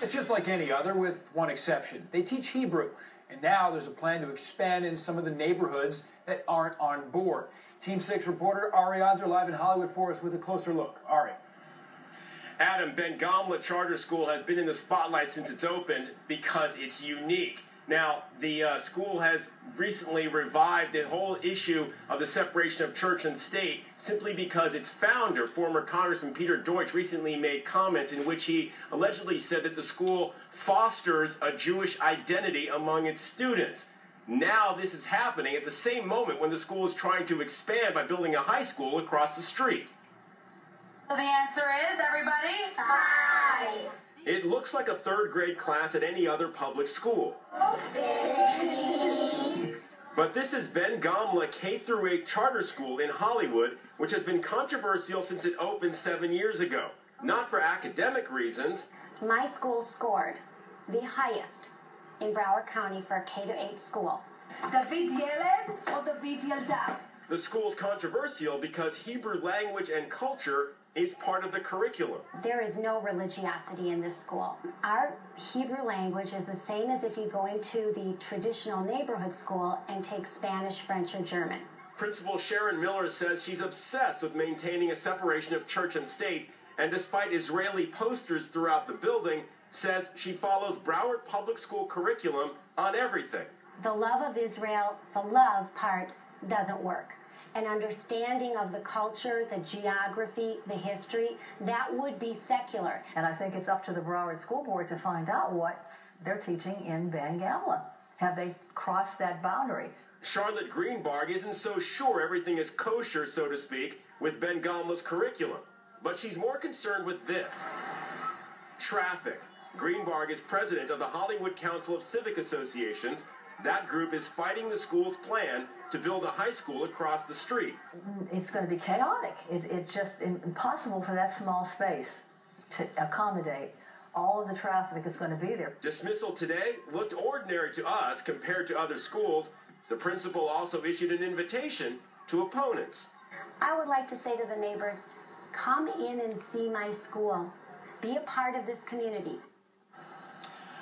It's just like any other, with one exception. They teach Hebrew, and now there's a plan to expand in some of the neighborhoods that aren't on board. Team 6 reporter Ari Odzer live in Hollywood for us with a closer look. Ari. Adam, Ben Gamla Charter School has been in the spotlight since it's opened because it's unique. Now, the school has recently revived the whole issue of the separation of church and state simply because its founder, former Congressman Peter Deutsch, recently made comments in which he allegedly said that the school fosters a Jewish identity among its students. Now this is happening at the same moment when the school is trying to expand by building a high school across the street. So the answer is, everybody? 5. It looks like a third-grade class at any other public school. 15. But this is Ben Gamla K-8 charter school in Hollywood, which has been controversial since it opened 7 years ago. Not for academic reasons. My school scored the highest in Broward County for a K-8 school. David ילד או David ילדה? The school's controversial because Hebrew language and culture is part of the curriculum. There is no religiosity in this school. Our Hebrew language is the same as if you go into the traditional neighborhood school and take Spanish, French, or German. Principal Sharon Miller says she's obsessed with maintaining a separation of church and state, and despite Israeli posters throughout the building, says she follows Broward Public School curriculum on everything. The love of Israel, the love part, doesn't work. An understanding of the culture, the geography, the history, that would be secular. And I think it's up to the Broward School Board to find out what they're teaching in Ben Gamla. Have they crossed that boundary? Charlotte Greenbarg isn't so sure everything is kosher, so to speak, with Ben Gamla's curriculum. But she's more concerned with this. Traffic. Greenbarg is president of the Hollywood Council of Civic Associations. That group is fighting the school's plan to build a high school across the street. It's going to be chaotic. It's just impossible for that small space to accommodate all of the traffic that's going to be there. Dismissal today looked ordinary to us compared to other schools. The principal also issued an invitation to opponents. I would like to say to the neighbors, come in and see my school. Be a part of this community.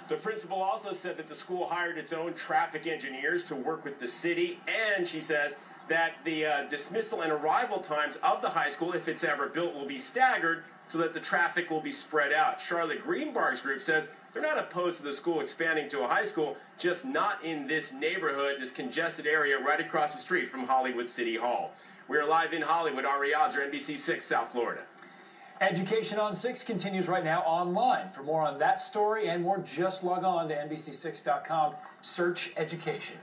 The principal also said that the school hired its own traffic engineers to work with the city, and she says that the dismissal and arrival times of the high school, if it's ever built, will be staggered so that the traffic will be spread out. Charlotte Greenbarg's group says they're not opposed to the school expanding to a high school, just not in this neighborhood, this congested area right across the street from Hollywood City Hall. We are live in Hollywood. Ari Odzer, NBC 6, South Florida. Education on 6 continues right now online. For more on that story and more, just log on to NBC6.com. Search education.